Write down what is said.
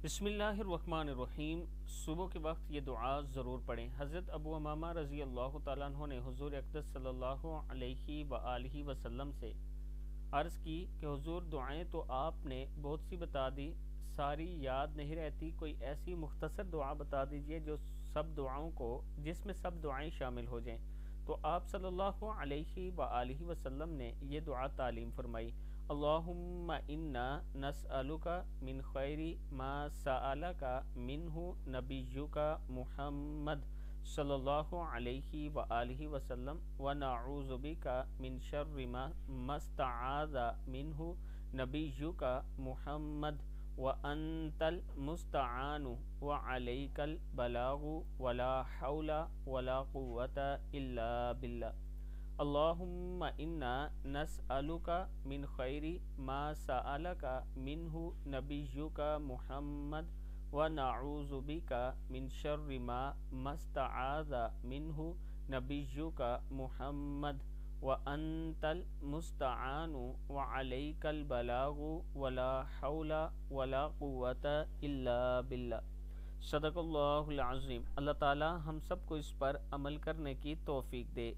بسم اللہ الرحمن الرحیم۔ صبح کے وقت یہ دعا ضرور پڑھیں۔ حضرت ابو امامہ رضی اللہ تعالیٰ عنہ نے حضور اقدس صلی اللہ علیہ وآلہ وسلم سے عرض کی کہ حضور دعائیں تو آپ نے بہت سی بتا دی، ساری یاد نہیں رہتی، کوئی ایسی مختصر دعا بتا دیجئے جس میں سب دعائیں شامل ہو جائیں۔ تو آپ صلی اللہ علیہ وآلہ وسلم نے یہ دعا تعلیم فرمائی: اللہم انا نسألک من خیر ما سألک منہ نبیک محمد صلی اللہ علیہ وآلہ وسلم ونعوذ بک من شر ما استعاذ منہ نبیک محمد وانت المستعان وعلیک البلاغ ولا حول ولا قوة الا باللہ۔ اللہم انا نسألک من خیر ما سألک منہ نبیک محمد ونعوذ بک من شر ما استعاذ منہ نبیک محمد وانت المستعان وعلیک البلاغ ولا حول ولا قوة الا باللہ۔ صدق اللہ العظیم۔ اللہ تعالی ہم سب کو اس پر عمل کرنے کی توفیق دے۔